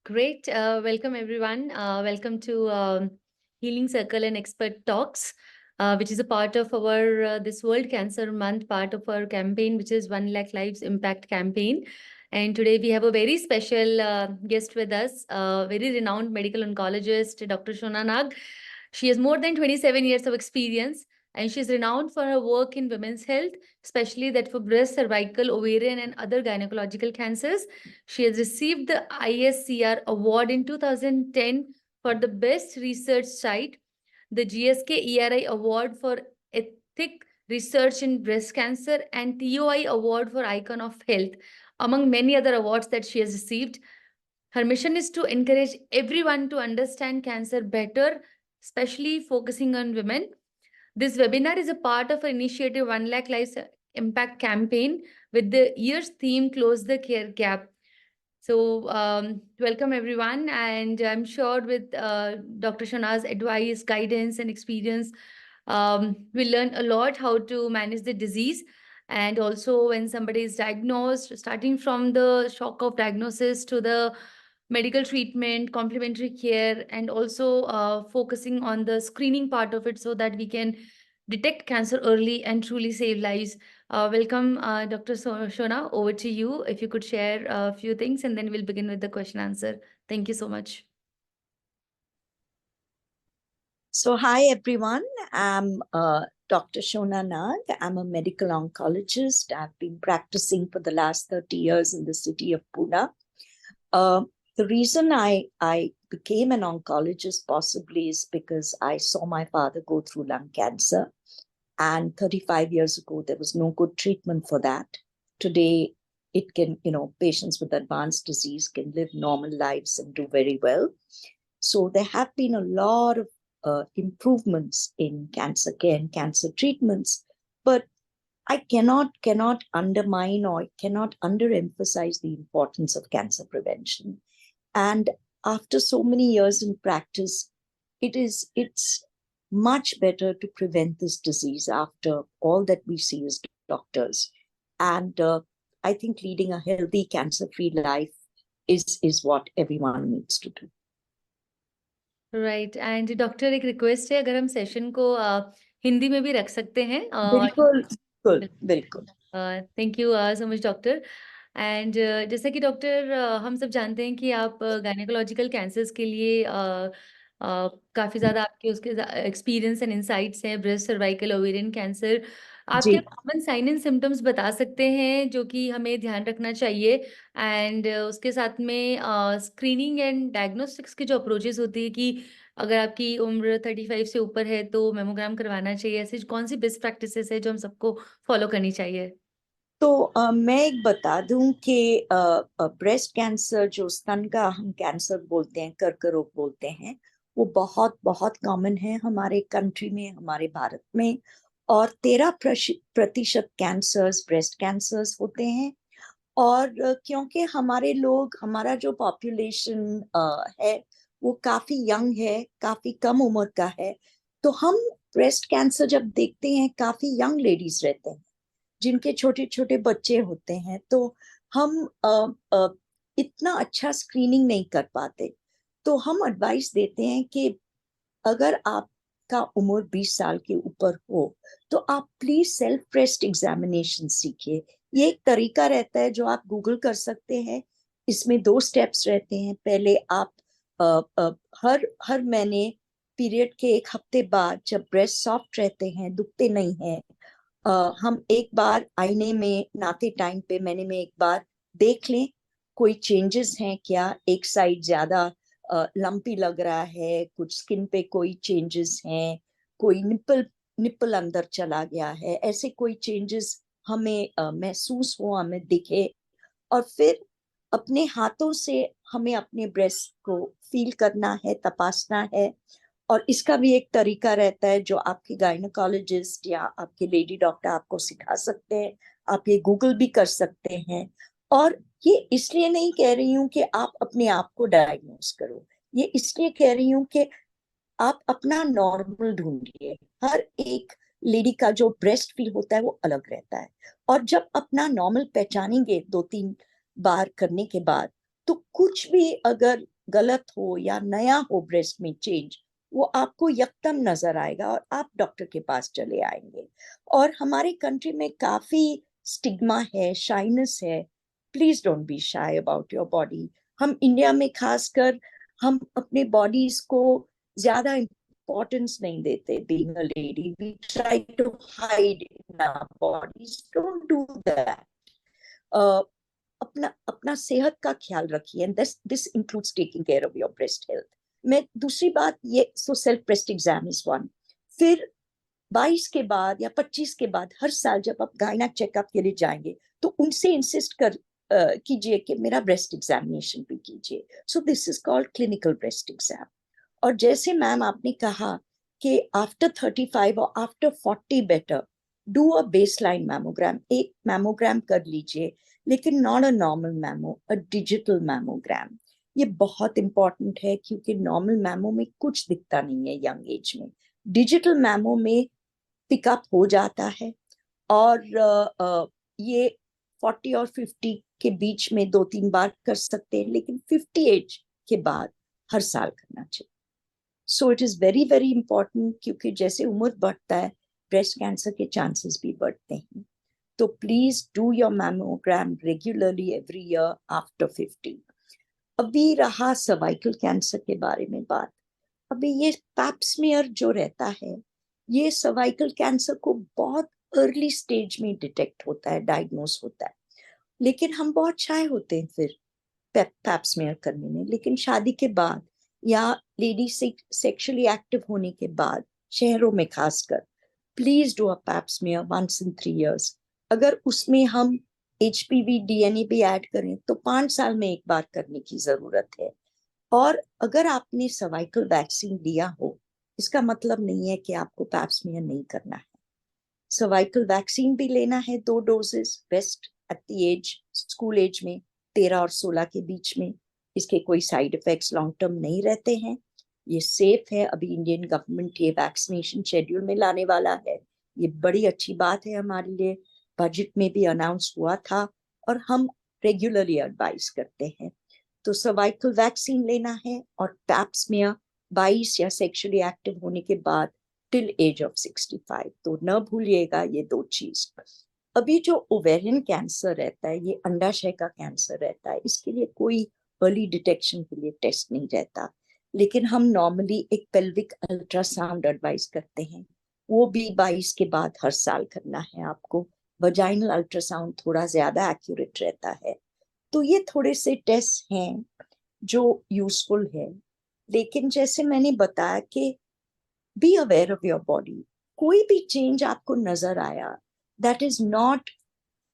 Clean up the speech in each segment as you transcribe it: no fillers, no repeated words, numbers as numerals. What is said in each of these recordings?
Great. Welcome, everyone. Welcome to Healing Circle and Expert Talks, which is a part of our this World Cancer Month, part of our campaign, which is 1 Lakh Lives Impact campaign. And today we have a very special guest with us, very renowned medical oncologist, Dr. Shona Nag. She has more than 27 years of experience, and she is renowned for her work in women's health, especially that for breast, cervical, ovarian, and other gynecological cancers. She has received the ISCR award in 2010 for the best research site, the GSK-ERI award for ethic research in breast cancer, and TOI award for Icon of Health, among many other awards that she has received. Her mission is to encourage everyone to understand cancer better, especially focusing on women. This webinar is a part of an initiative 1 Lakh Lives Impact campaign with the year's theme Close the Care Gap. So welcome everyone, and I'm sure with Dr. Shona's advice, guidance, and experience, we'll learn a lot how to manage the disease. And also when somebody is diagnosed, starting from the shock of diagnosis to the medical treatment, complementary care, and also focusing on the screening part of it so that we can detect cancer early and truly save lives. Welcome, Dr. Shona. Over to you. If you could share a few things, and then we'll begin with the question answer. Thank you so much. So, hi everyone. I'm Dr. Shona Nag. I'm a medical oncologist. I've been practicing for the last 30 years in the city of Pune. The reason I became an oncologist possibly is because I saw my father go through lung cancer. And 35 years ago, there was no good treatment for that. Today, it can, patients with advanced disease can live normal lives and do very well. So there have been a lot of improvements in cancer care and cancer treatments, but I cannot undermine or cannot underemphasize the importance of cancer prevention. And after so many years in practice, it's much better to prevent this disease after all that we see as doctors. And I think leading a healthy, cancer-free life is what everyone needs to do. Right. And doctor एक request है, अगर हम session को हिंदी में भी रख सकते हैं. बिल्कुल. Thank you so much doctor. And जैसा कि डॉक्टर हम सब जानते हैं कि आप गायनेकोलॉजिकल कैंसर्स के लिए काफ़ी ज़्यादा आपके उसके एक्सपीरियंस एंड इंसाइट्स हैं. ब्रेस्ट, सर्वाइकल, ओवेरियन कैंसर, आप क्या कॉमन साइन एंड सिम्टम्स बता सकते हैं जो कि हमें ध्यान रखना चाहिए? एंड उसके साथ में स्क्रीनिंग एंड डायग्नोस्टिक्स की जो अप्रोचेस होती है कि अगर आपकी उम्र 35 से ऊपर है तो मेमोग्राम करवाना चाहिए, ऐसी कौन सी बेस्ट प्रैक्टिसेस है जो हम सबको फॉलो करनी चाहिए? तो मैं एक बता दूं कि ब्रेस्ट कैंसर जो स्तन का हम कैंसर बोलते हैं, कर्करोग बोलते हैं, वो बहुत बहुत कॉमन है हमारे कंट्री में, हमारे भारत में. और 13% कैंसर्स ब्रेस्ट कैंसर्स होते हैं. और क्योंकि हमारा जो पॉपुलेशन है वो काफी यंग है, काफी कम उम्र का है, तो हम ब्रेस्ट कैंसर जब देखते हैं काफी यंग लेडीज रहते हैं जिनके छोटे छोटे बच्चे होते हैं, तो हम इतना अच्छा स्क्रीनिंग नहीं कर पाते. तो हम एडवाइस देते हैं कि अगर आपका उम्र 20 साल के ऊपर हो तो आप प्लीज सेल्फ ब्रेस्ट एग्जामिनेशन सीखिए. ये एक तरीका रहता है जो आप गूगल कर सकते हैं. इसमें 2 स्टेप्स रहते हैं. पहले आप हर महीने पीरियड के 1 हफ्ते बाद जब ब्रेस्ट सॉफ्ट रहते हैं, दुखते नहीं हैं, हम एक बार आईने में नहाते टाइम पे महीने में एक बार देख लें कोई चेंजेस हैं क्या. एक साइड ज्यादा लंपी लग रहा है, कुछ स्किन पे कोई चेंजेस हैं, कोई निप्पल अंदर चला गया है, ऐसे कोई चेंजेस हमें महसूस हो, हमें दिखे. और फिर अपने हाथों से हमें अपने ब्रेस्ट को फील करना है, तपासना है. और इसका भी एक तरीका रहता है जो आपके गायनेकोलॉजिस्ट या आपके लेडी डॉक्टर आपको सिखा सकते हैं. आप ये गूगल भी कर सकते हैं. और ये इसलिए नहीं कह रही हूँ कि आप अपने आप को डायग्नोज करो, ये इसलिए कह रही हूँ कि आप अपना नॉर्मल ढूंढिए. हर एक लेडी का जो ब्रेस्ट फील होता है वो अलग रहता है. और जब अपना नॉर्मल पहचानेंगे 2-3 बार करने के बाद, तो कुछ भी अगर गलत हो या नया हो ब्रेस्ट में चेंज, वो आपको यकदम नजर आएगा और आप डॉक्टर के पास चले आएंगे। और हमारे कंट्री में काफी स्टिग्मा है, शाइनेस है। Please don't be shy about your body. हम इंडिया में खासकर हम अपने बॉडीज को ज्यादा इम्पोर्टेंस नहीं देते। Being a lady we try to hide in our bodies, don't do that. अपना अपना सेहत का ख्याल रखिए, and this includes taking care of your breast health. मैं दूसरी बात ये, so self breast exam is one. फिर 22 के बाद या 25 के बाद हर साल जब आप गायना चेकअप के लिए जाएंगे तो उनसे इंसिस्ट कर कीजिए कि मेरा ब्रेस्ट एग्जामिनेशन भी कीजिए। So this is called clinical breast exam. और जैसे मैम आपने कहा कि आफ्टर 35 और after 40 better do a baseline mammogram. एक मैमोग्राम कर लीजिए, लेकिन not a normal memo, a digital mammogram. ये बहुत इंपॉर्टेंट है क्योंकि नॉर्मल मैमो में कुछ दिखता नहीं है यंग एज में। डिजिटल मैमो में पिकअप हो जाता है। और ये 40 और 50 के बीच में 2-3 बार कर सकते हैं, लेकिन 50 एज के बाद हर साल करना चाहिए। सो it is very very important, क्योंकि जैसे उम्र बढ़ता है ब्रेस्ट कैंसर के चांसेस भी बढ़ते हैं। तो please do your mammogram regularly every year after 50। अभी रहा सर्वाइकल कैंसर के बारे में बात। अभी ये पैप्समियर जो रहता है, ये सर्वाइकल कैंसर को बहुत अर्ली स्टेज में डिटेक्ट होता है, डायग्नोस होता है। लेकिन हम बहुत शाय होते हैं फिर पैप्समियर करने में। लेकिन शादी के बाद या लेडी सेक्सुअली एक्टिव होने के बाद, शहरों में खासकर, please do a Pap smear once in 3 years. अगर उसमें हम एचपीवी डीएनए भी ऐड करें तो 5 साल में एक बार करने की जरूरत है। और अगर आपने सर्वाइकल वैक्सीन लिया हो, इसका मतलब नहीं है कि आपको पैप्समियर नहीं करना है। सर्वाइकल वैक्सीन भी लेना है, 2 doses, best at the age, school age में 13 और 16 के बीच में। इसके कोई साइड इफेक्ट्स लॉन्ग टर्म नहीं रहते हैं। ये सेफ है। अभी इंडियन गवर्नमेंट ये वैक्सीनेशन शेड्यूल में लाने वाला है। ये बड़ी अच्छी बात है हमारे लिए। बजट में भी अनाउंस हुआ था और हम रेगुलरली एडवाइस करते हैं। तो सर्वाइकल वैक्सीन लेना है और पैप्समियर 22 या सेक्सुअली एक्टिव होने के बाद टिल एज ऑफ 65। तो न भूलिएगा ये 2 चीज। अभी जो ओवेरियन कैंसर रहता है, ये अंडाशय का कैंसर रहता है, इसके लिए कोई अर्ली डिटेक्शन के लिए टेस्ट नहीं रहता। लेकिन हम नॉर्मली एक पेल्विक अल्ट्रासाउंड एडवाइस करते हैं, वो भी 22 के बाद हर साल करना है आपको। वजाइनल अल्ट्रासाउंड थोड़ा ज्यादा एक्यूरेट रहता है। तो ये थोड़े से टेस्ट हैं जो यूजफुल है। लेकिन जैसे मैंने बताया कि be aware of your body. कोई भी चेंज आपको नजर आया, दैट इज नॉट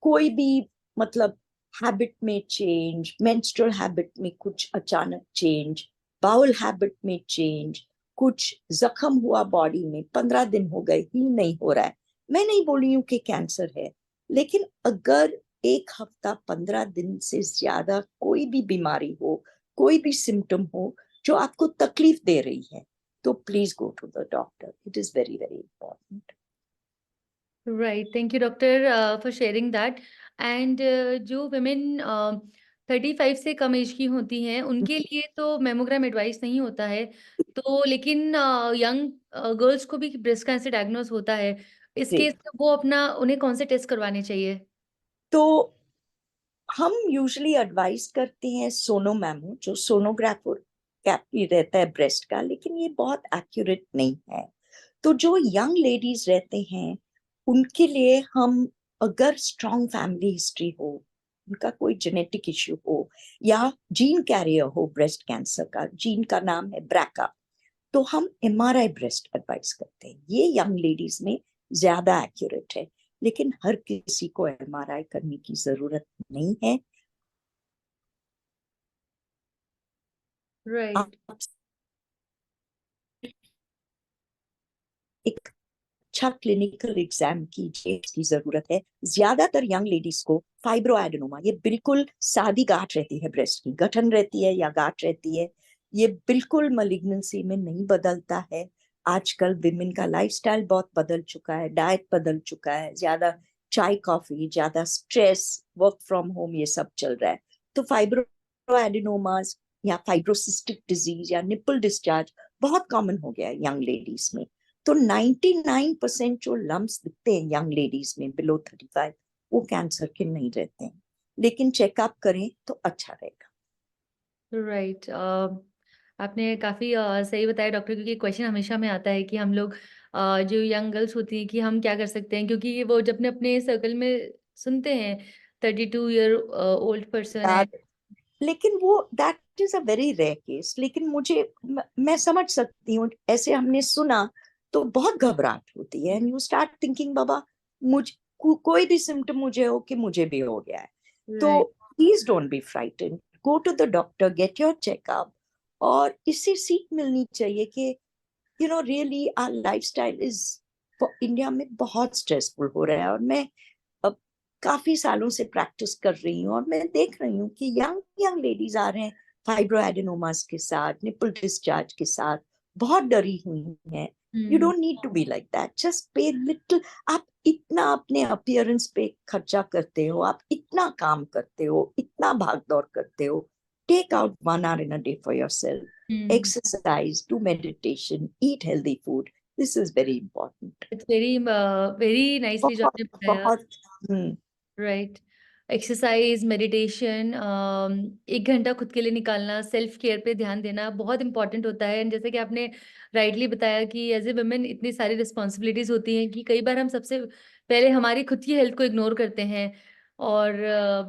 कोई भी, मतलब हैबिट में चेंज, मेंस्ट्रुअल हैबिट में कुछ अचानक चेंज, बाउल हैबिट में चेंज, कुछ जख्म हुआ बॉडी में, 15 दिन हो गए हील नहीं हो रहा है, मैं नहीं बोल रही हूँ कि कैंसर है। लेकिन अगर 1 हफ्ता 15 दिन से ज्यादा कोई भी बीमारी हो, कोई भी सिम्टम हो जो आपको तकलीफ दे रही है, तो please go to the doctor. It is very very important. Right. Thank you, doctor, for sharing that. And जो women 35 से कम एज की होती हैं, उनके लिए तो मेमोग्राम एडवाइस नहीं होता है। तो लेकिन यंग गर्ल्स को भी ब्रेस्ट कैंसर डायग्नोस होता है। इस जी, केस में वो अपना उन्हें कौन से टेस्ट करवाने चाहिए? तो हम यूजली एडवाइस करते हैं सोनोमैमो, जो सोनोग्राफर कैपी रहता है ब्रेस्ट का, लेकिन ये बहुत एक्यूरेट नहीं है। तो जो यंग लेडीज रहते हैं उनके लिए हम, अगर स्ट्रॉन्ग फैमिली हिस्ट्री हो, उनका कोई जेनेटिक इश्यू हो या जीन कैरियर हो ब्रेस्ट कैंसर का, जीन का नाम है ब्रैका, तो हम एमआरआई ब्रेस्ट एडवाइस करते हैं। ये यंग लेडीज में ज्यादा एक्यूरेट है। लेकिन हर किसी को एमआरआई करने की जरूरत नहीं है। राइट। आप एक अच्छा क्लिनिकल एग्जाम कीजिए, इसकी जरूरत है। ज्यादातर यंग लेडीज को फाइब्रोएडेनोमा, ये बिल्कुल सादी गांठ रहती है ब्रेस्ट की, गठन रहती है या गांठ रहती है, ये बिल्कुल मलिग्नेंसी में नहीं बदलता है। आजकल विमेन का लाइफस्टाइल बहुत बदल चुका है, डाइट बदल चुका है, ज्यादा चाय कॉफी, ज्यादा स्ट्रेस, वर्क फ्रॉम होम, ये सब चल रहा है। तो फाइब्रोएडेनोमास या फाइब्रोसिस्टिक डिजीज या निपल डिस्चार्ज बहुत कॉमन हो गया है यंग लेडीज में। तो 99% जो लम्प्स दिखते हैं यंग लेडीज में बिलो 35 वो कैंसर के नहीं रहते हैं, लेकिन चेकअप करें तो अच्छा रहेगा। राइट। आपने काफ़ी सही बताया डॉक्टर, क्योंकि क्वेश्चन हमेशा में आता है कि हम लोग जो यंग गर्ल्स होती हैं कि हम क्या कर सकते हैं, क्योंकि वो जब अपने अपने सर्कल में सुनते हैं 32 ईयर ओल्ड पर्सन है। लेकिन वो that is a very rare case. लेकिन मैं समझ सकती हूँ, ऐसे हमने सुना तो बहुत घबराहट होती है, एंड यू स्टार्ट थिंकिंग बाबा कोई भी सिम्टम मुझे हो कि मुझे भी हो गया है। तो right. Please don't be frightened, go to the doctor, get your checkup. और इससे सीख मिलनी चाहिए कि really our lifestyle is India में बहुत स्ट्रेसफुल हो रहा है। और मैं अब काफी सालों से प्रैक्टिस कर रही हूँ और मैं देख रही हूँ कि यंग यंग लेडीज आ रहे हैं फाइब्रोएडेनोमास के साथ, निपल डिस्चार्ज के साथ, बहुत डरी हुई हैं। You hmm. Don't need to be like that, just pay little. आप इतना अपने अपीयरेंस पे खर्चा करते हो, आप इतना काम करते हो, इतना भाग दौड़ करते हो, take out 1 hour in a day for yourself, hmm. exercise, do meditation, eat healthy food. This is very important. It's very very nicely जो बहुत आपने बताया। बहुत हम्म। राइट। एक्सरसाइज, मेडिटेशन, 1 घंटा खुद के लिए निकालना, सेल्फ केयर पे ध्यान देना बहुत इंपॉर्टेंट होता है। एंड जैसे कि आपने राइटली बताया कि एज ए वुमेन इतनी सारी रिस्पॉन्सिबिलिटीज होती हैं कि कई बार हम सबसे पहले हमारी खुद की हेल्थ को इग्नोर करते हैं। और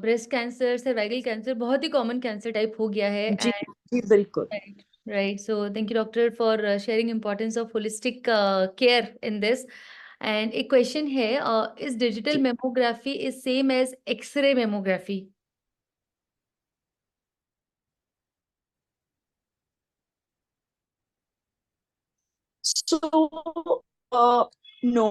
ब्रेस्ट कैंसर, सर्वाइकल कैंसर बहुत ही कॉमन कैंसर टाइप हो गया है। जी जी बिल्कुल। Right, right. So thank you, doctor, for sharing importance of holistic care in this. And a question here, is digital जी mammography is same as X-ray mammography? So no,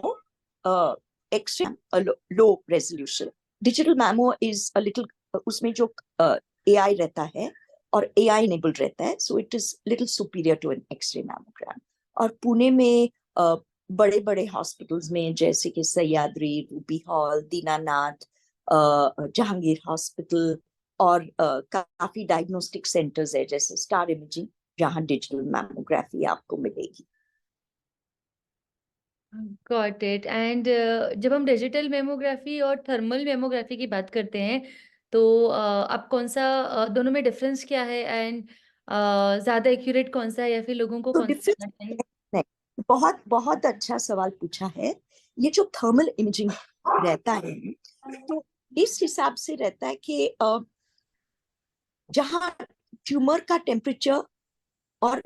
X-ray low resolution, digital mammo is a little, उसमें जो AI रहता है और AI enabled रहता है, so it is little superior to an X-ray mammogram. और पुणे में बड़े बड़े हॉस्पिटल्स में जैसे कि Sahyadri, Ruby hall, Dinanath, Jehangir hospital, और काफी डायग्नोस्टिक सेंटर्स है जैसे स्टार इमेजिंग, जहाँ डिजिटल मैमोग्राफी आपको मिलेगी। Got it. एंड जब हम डिजिटल मेमोग्राफी और थर्मल मेमोग्राफी की बात करते हैं तो आप कौन सा, दोनों में डिफरेंस क्या है? एंड ज़्यादा एक्यूरेट कौन सा है, या फिर लोगों को तो कौन सा डिफरेंस करना चाहिए? नहीं, बहुत बहुत अच्छा सवाल पूछा है। ये जो थर्मल इमेजिंग रहता है, तो इस हिसाब से रहता है कि जहाँ ट्यूमर का टेम्परेचर और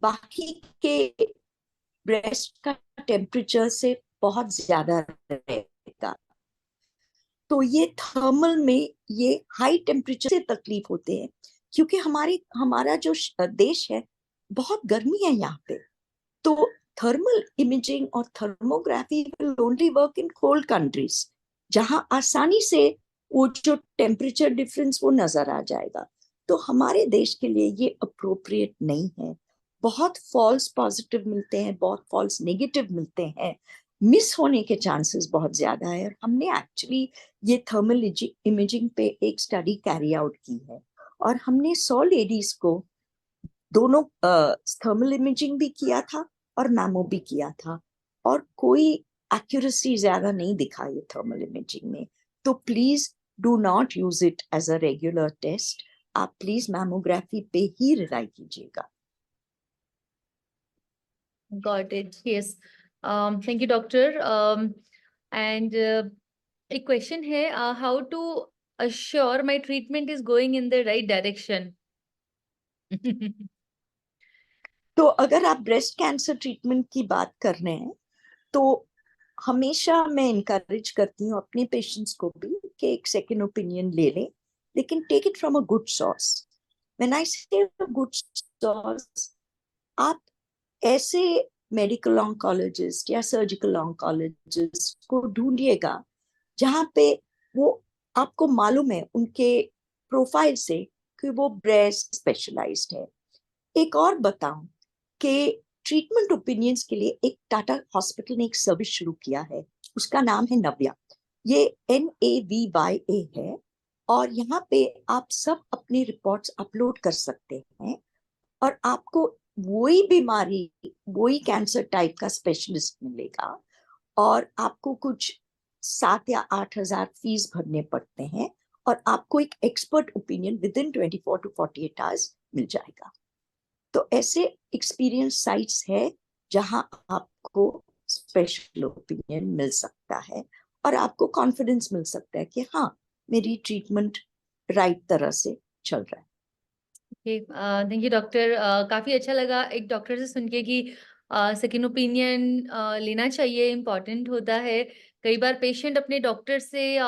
बाकी के ब्रेस्ट का टेम्परेचर से बहुत ज्यादा रहेगा, तो ये थर्मल में ये हाई टेम्परेचर से तकलीफ होते हैं, क्योंकि हमारा जो देश है बहुत गर्मी है यहाँ पे। तो थर्मल इमेजिंग और thermography will only work in cold countries, जहां आसानी से वो जो टेम्परेचर डिफरेंस वो नजर आ जाएगा। तो हमारे देश के लिए ये अप्रोप्रिएट नहीं है। बहुत फॉल्स पॉजिटिव मिलते हैं, बहुत फॉल्स नेगेटिव मिलते हैं, मिस होने के चांसेस बहुत ज्यादा है। और हमने एक्चुअली ये थर्मल इमेजिंग पे एक स्टडी कैरी आउट की है, और हमने 100 लेडीज को दोनों थर्मल इमेजिंग भी किया था और मैमो भी किया था, और कोई एक्यूरेसी ज्यादा नहीं दिखा ये थर्मल इमेजिंग में। तो please do not use it as a regular test, आप प्लीज मैमोग्राफी पे ही रिलाई कीजिएगा। Got it. Yes. Thank you, doctor. And a question here, how to assure my treatment is going in the right direction? तो अगर आप breast cancer treatment की बात कर रहे हैं, तो हमेशा मैं इनकरेज करती हूँ अपने पेशेंट्स को भी कि एक सेकेंड ओपिनियन ले लें, लेकिन take it from a good source. When I say good source, आप ऐसे मेडिकल ऑन्कोलॉजिस्ट या सर्जिकल ऑन्कोलॉजिस्ट को ढूंढिएगा जहाँ पे वो आपको मालूम है उनके प्रोफाइल से कि वो ब्रेस्ट स्पेशलाइज्ड है। एक और बताऊं कि ट्रीटमेंट ओपिनियंस के लिए एक टाटा हॉस्पिटल ने एक सर्विस शुरू किया है, उसका नाम है नव्या। ये NAVYA है, और यहाँ पे आप सब अपनी रिपोर्ट्स अपलोड कर सकते हैं, और आपको वही बीमारी, वही कैंसर टाइप का स्पेशलिस्ट मिलेगा, और आपको कुछ 7 या 8 हजार फीस भरने पड़ते हैं, और आपको एक expert opinion within 24 to 48 hours मिल जाएगा। तो ऐसे एक्सपीरियंस साइट्स है जहां आपको स्पेशल ओपिनियन मिल सकता है, और आपको कॉन्फिडेंस मिल सकता है कि हाँ, मेरी ट्रीटमेंट राइट तरह से चल रहा है। Thank you doctor. काफी अच्छा लगा एक डॉक्टर से सुन के कि सेकेंड ओपिनियन लेना चाहिए, इम्पोर्टेंट होता है। कई बार पेशेंट अपने डॉक्टर से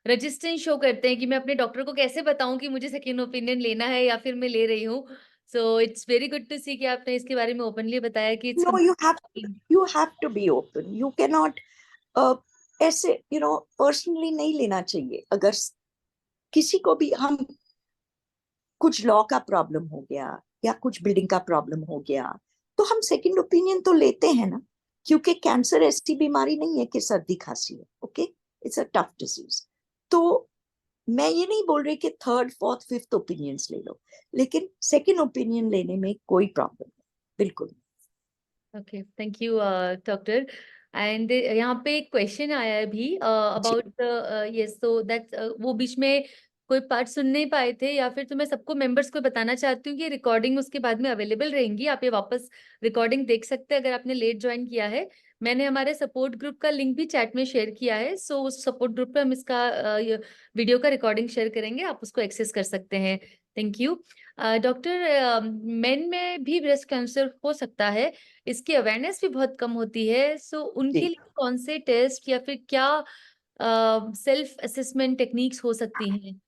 रेजिस्टेंस शो करते हैं कि मैं अपने डॉक्टर को कैसे बताऊं कि मुझे सेकेंड ओपिनियन लेना है या फिर मैं ले रही हूँ। So it's very good to see कि आपने इसके बारे में ओपनली बताया कि it's no, you have to be open, you can not ऐसे पर्सनली नहीं लेना चाहिए। अगर किसी को भी हम कुछ लॉ का प्रॉब्लम हो गया या कुछ बिल्डिंग का प्रॉब्लम हो गया, तो हम सेकंड ओपिनियन तो लेते हैं ना, क्योंकि कैंसर ऐसी बीमारी नहीं है कि सर्दी खांसी है। Okay, it's a tough disease. तो मैं ये नहीं बोल रही कि थर्ड फोर्थ फिफ्थ ओपिनियंस ले लो, लेकिन सेकंड ओपिनियन लेने में कोई प्रॉब्लम नहीं, बिल्कुल। Okay, thank you doctor. And यहाँ पे एक क्वेश्चन आया है भी जी। अबाउट यस, सो दैट वो बीच में कोई पार्ट सुन नहीं पाए थे, या फिर तो मैं सबको मेंबर्स को बताना चाहती हूँ कि रिकॉर्डिंग उसके बाद में अवेलेबल रहेंगी। आप ये वापस रिकॉर्डिंग देख सकते हैं अगर आपने लेट ज्वाइन किया है। मैंने हमारे सपोर्ट ग्रुप का लिंक भी चैट में शेयर किया है, सो उस सपोर्ट ग्रुप पे हम इसका वीडियो का रिकॉर्डिंग शेयर करेंगे, आप उसको एक्सेस कर सकते हैं। Thank you doctor. मेन में भी ब्रेस्ट कैंसर हो सकता है, इसकी अवेयरनेस भी बहुत कम होती है, सो उनके जी, लिए कौन से टेस्ट या फिर क्या सेल्फ असेसमेंट टेक्निक्स हो सकती हैं?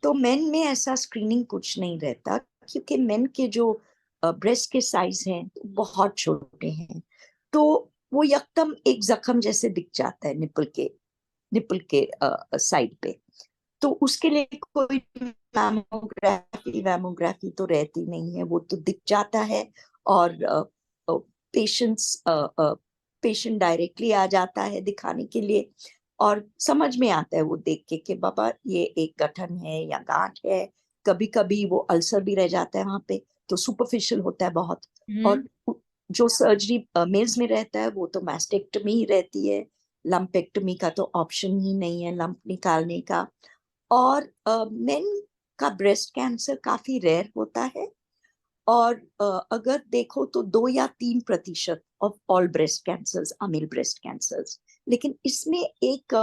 तो मेन में ऐसा स्क्रीनिंग कुछ नहीं रहता, क्योंकि मेन के जो ब्रेस्ट के साइज हैं बहुत छोटे हैं। तो वो यकदम एक जख्म जैसे दिख जाता है निपल के साइड पे। तो उसके लिए कोई मैमोग्राफी वैमोग्राफी तो रहती नहीं है, वो तो दिख जाता है। और पेशेंट्स पेशेंट डायरेक्टली आ जाता है दिखाने के लिए, और समझ में आता है वो देख के कि बाबा ये एक गठन है या गांठ है। कभी कभी वो अल्सर भी रह जाता है वहां पे, तो सुपरफिशियल होता है बहुत। और हम्म। जो सर्जरी मेल्स में रहता है वो तो मैस्टेक्टमी ही रहती है, लंपेक्टमी का तो ऑप्शन ही नहीं है लंप निकालने का। और मेन का ब्रेस्ट कैंसर काफी रेयर होता है, और अगर देखो तो 2 या 3% of all breast cancers are male breast cancers. लेकिन इसमें एक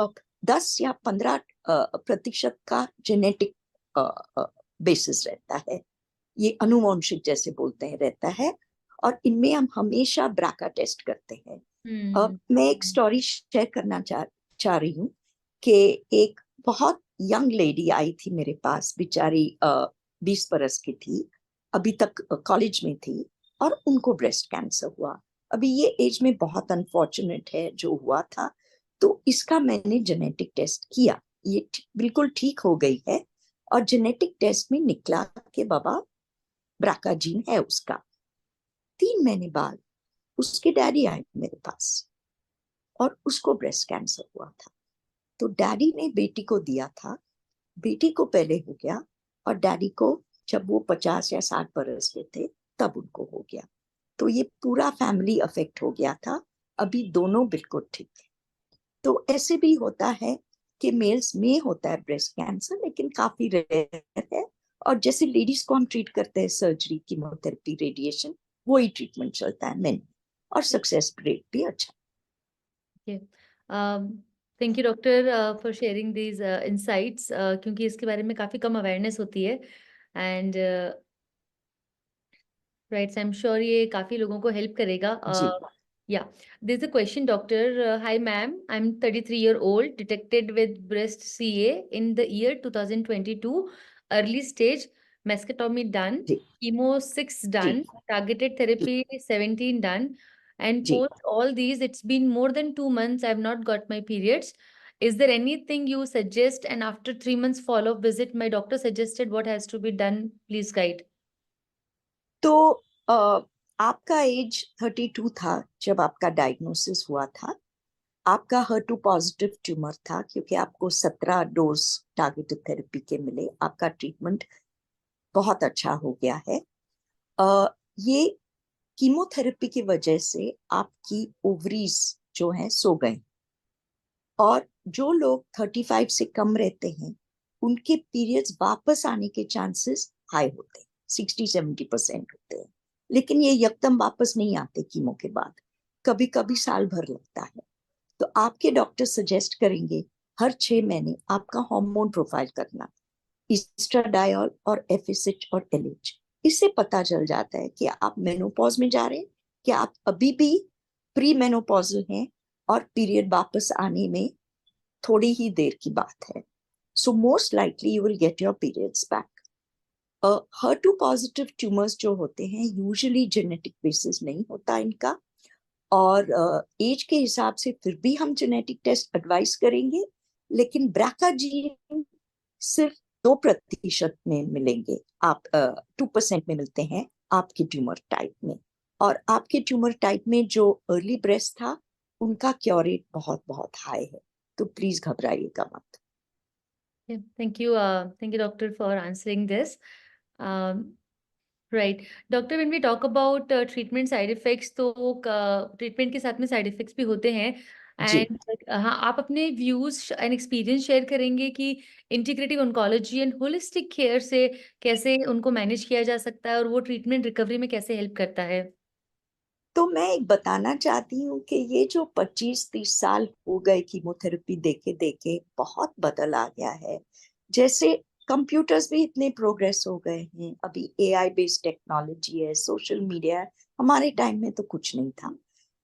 10 या 15% का जेनेटिक बेसिस रहता है, ये अनुवांशिक जैसे बोलते हैं रहता है। और इनमें हम हमेशा ब्राका टेस्ट करते हैं। हम्म। मैं एक स्टोरी शेयर करना चाह रही हूँ कि एक बहुत यंग लेडी आई थी मेरे पास, बेचारी 20 बरस की थी, अभी तक कॉलेज में थी, और उनको ब्रेस्ट कैंसर हुआ। अभी ये एज में बहुत अनफॉर्चुनेट है जो हुआ था। तो इसका मैंने जेनेटिक टेस्ट किया, ये बिल्कुल ठीक हो गई है। और जेनेटिक टेस्ट में निकला कि बाबा ब्राका जीन है उसका। 3 महीने बाद उसके डैडी आए मेरे पास, और उसको ब्रेस्ट कैंसर हुआ था। तो डैडी ने बेटी को दिया था, बेटी को पहले हो गया, और डैडी को जब वो 50 या 60 बरस के थे तब उनको हो गया। तो ये पूरा फैमिली अफेक्ट हो गया था। अभी दोनों बिल्कुल ठीक है। तो ऐसे भी होता है कि मेल्स में होता है ब्रेस्ट कैंसर, लेकिन काफी रेयर है। और जैसे लेडीज को हम ट्रीट करते हैं सर्जरी, कीमोथेरेपी, रेडिएशन, वही ट्रीटमेंट चलता है मेन, और सक्सेस रेट भी अच्छा। Thank you doctor for sharing these insights, क्योंकि इसके बारे में काफी कम अवेयरनेस होती है। And right, I am sure ये काफी लोगों को हेल्प करेगा। जी। Yeah, there's a question, doctor. Hi, ma'am. I'm 33-year-old, detected with breast CA in the year 2022. Early stage, mastectomy done, ji. chemo 6 ji. done, targeted therapy 17 done, and ji. post all these, it's been more than 2 months. I've not got my periods. Is there anything you suggest? And after 3 months follow-up visit, my doctor suggested what has to be done. Please guide. तो आपका as 32 था जब आपका diagnosis हुआ था। आपका HER2 positive tumour था, क्योंकि आपको 17 डोज टारगेटेड थेरेपी के मिले, आपका ट्रीटमेंट बहुत अच्छा हो गया है। ये कीमोथेरेपी की वजह से आपकी ओवरीज जो है सो गए, और जो लोग 35 से कम रहते हैं उनके पीरियड्स वापस आने के चांसेस हाई होते हैं, 60-70% होते हैं। लेकिन ये यकदम वापस नहीं आते कीमो के बाद, कभी कभी साल भर लगता है। तो आपके डॉक्टर सजेस्ट करेंगे हर 6 महीने आपका हार्मोन प्रोफाइल करना, इस्ट्राडायोल और एफएसएच और एलएच। इससे पता चल जाता है कि आप मेनोपॉज में जा रहे हैं, कि आप अभी भी प्री मेनोपॉजल हैं, और पीरियड वापस आने में थोड़ी ही देर की बात है। So most likely you will get your periods back. HER2 positive tumours जो होते हैं यूजुअली जेनेटिक बेसिस नहीं होता इनका, और एज के हिसाब से फिर भी हम जेनेटिक टेस्ट एडवाइस करेंगे, लेकिन ब्राका जीन सिर्फ 2% में मिलेंगे, आप 2% में मिलते हैं आपके ट्यूमर टाइप में। और आपके ट्यूमर टाइप में जो अर्ली ब्रेस्ट था उनका क्योर रेट बहुत बहुत हाई है, तो प्लीज घबराइएगा मत। Yeah, thank you, doctor, for answering this. Um, Right. Doctor, when we talk about treatment side effects, तो ट्रीटमेंट के साथ में साइड इफेक्ट्स भी होते हैं। जी, एंड हाँ, आप अपने व्यूज एंड एक्सपीरियंस शेयर करेंगे कि integrative oncology and holistic care से कैसे उनको मैनेज किया जा सकता है और वो ट्रीटमेंट रिकवरी में कैसे हेल्प करता है। तो मैं एक बताना चाहती हूँ कि ये जो 25-30 साल हो गए कीमोथेरेपी देके देके बहुत बदल आ गया है। जैसे कंप्यूटर्स भी इतने प्रोग्रेस हो गए हैं, अभी एआई बेस्ड टेक्नोलॉजी है, सोशल मीडिया है। हमारे टाइम में तो कुछ नहीं था।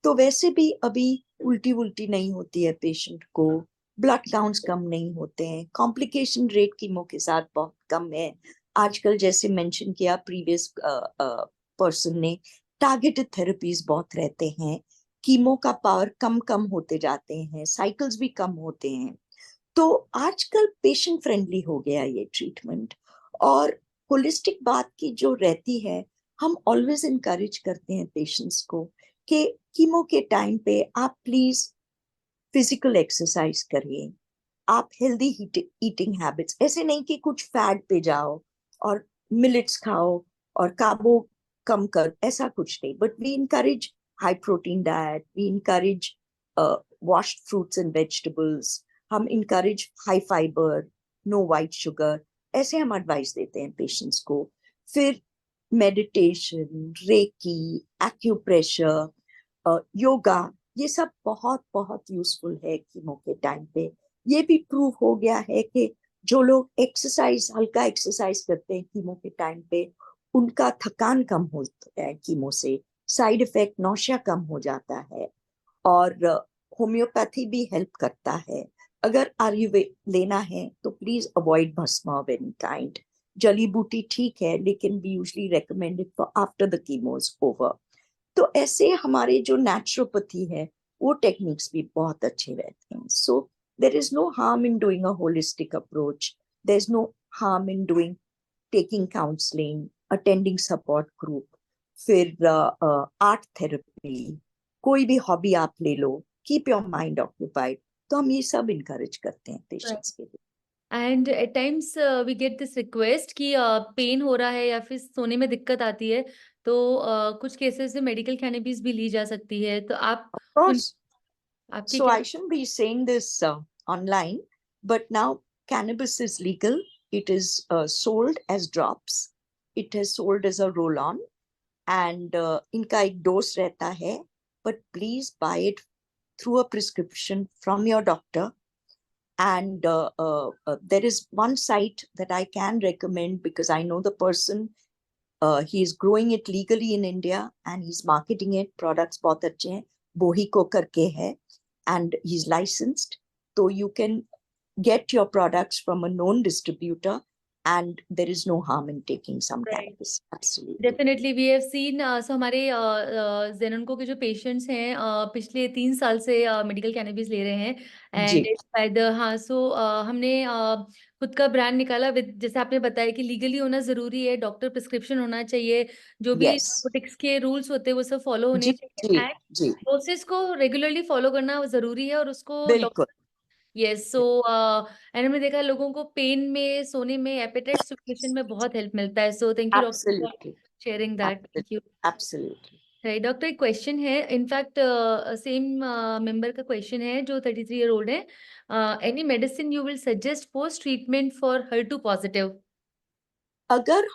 तो वैसे भी अभी उल्टी उल्टी नहीं होती है पेशेंट को, ब्लड काउंट्स कम नहीं होते हैं, कॉम्प्लिकेशन रेट कीमो के साथ बहुत कम है आजकल। जैसे मेंशन किया प्रीवियस पर्सन ने, टारगेटेड थेरेपीज बहुत रहते हैं, कीमो का पावर कम कम होते जाते हैं, साइकिल्स भी कम होते हैं। तो आजकल पेशेंट फ्रेंडली हो गया ये ट्रीटमेंट। और होलिस्टिक बात की जो रहती है, हम ऑलवेज इनकरेज करते हैं पेशेंट्स को कि कीमो के टाइम पे आप प्लीज फिजिकल एक्सरसाइज करिए, आप हेल्दी ईटिंग हैबिट्स, ऐसे नहीं कि कुछ फैट पे जाओ और मिलेट्स खाओ और कार्बो कम कर, ऐसा कुछ नहीं। But we encourage high protein diet, we encourage washed fruits and vegetables, हम encourage high fibre, no white sugar, ऐसे हम एडवाइस देते हैं पेशेंट्स को। फिर मेडिटेशन, रेकी, एक्यूप्रेशर, योगा, ये सब बहुत बहुत यूजफुल है कीमो के टाइम पे। ये भी प्रूव हो गया है कि जो लोग एक्सरसाइज, हल्का एक्सरसाइज करते हैं कीमो के टाइम पे, उनका थकान कम होता है कीमो से, साइड इफेक्ट नौशिया कम हो जाता है। और होम्योपैथी भी हेल्प करता है। अगर आयुर्वेद लेना है तो please avoid bhasma of any kind. जड़ी बूटी ठीक है, लेकिन we usually recommend it for after the chemo is over. तो ऐसे हमारे जो नेचुरोपैथी है वो टेक्निक्स भी बहुत अच्छे रहते हैं। So there is no harm in doing a holistic approach, there is no harm in doing taking counselling, attending support group, फिर आर्ट थेरेपी, कोई भी हॉबी आप ले लो, कीप योर माइंड ऑक्यूपाइड। तो हम ये सब इनकरेज करते हैं पेशेंट्स के लिए। And at times we get this request कि पेन हो रहा है या फिर सोने में दिक्कत आती है, तो कुछ केसेस में मेडिकल कैनबिस भी ली जा सकती है, तो आप Of उन course. आपकी So क्या। I shouldn't be saying this online, but now cannabis is legal. It is sold as drops. It is sold as a roll-on, and इनका एक dose रहता है. But please buy it through a prescription from your doctor. And there is one site that I can recommend because I know the person. He is growing it legally in India and he's marketing it. Products बहुत अच्छे हैं, बोहिको करके है, and he's licensed. So you can get your products from a known distributor, and there is no harm in taking some cannabis. Absolutely. Definitely we have seen, so हमारे जेनोनको के जो patients हैं पिछले 3 साल से मेडिकल कैनबिस ले रहे हैं। एंड जी, शायद हाँ, सो हमने खुद का ब्रांड निकाला विद, जैसे आपने बताया कि लीगली होना जरूरी है, डॉक्टर प्रिस्क्रिप्शन होना चाहिए, जो भी यस। रोबोटिक्स के रूल्स होते हैं वो सब फॉलो होने जी चाहिए, जी एंड जी। प्रोसेस को रेगुलरली फॉलो करना जरूरी है, और उसको बिल्कुल। यस। सो एंड हमने देखा है लोगों को पेन में, सोने में, एपेटाइट स्टिमुलेशन में बहुत हेल्प मिलता है। So thank you doctor for absolutely. Sharing that, thank you. Absolutely. Right doctor, एक क्वेश्चन है, इनफैक्ट सेम मेंबर का क्वेश्चन है जो 33 ईयर ओल्ड है। Any medicine you will suggest post treatment for HER2 positive? अगर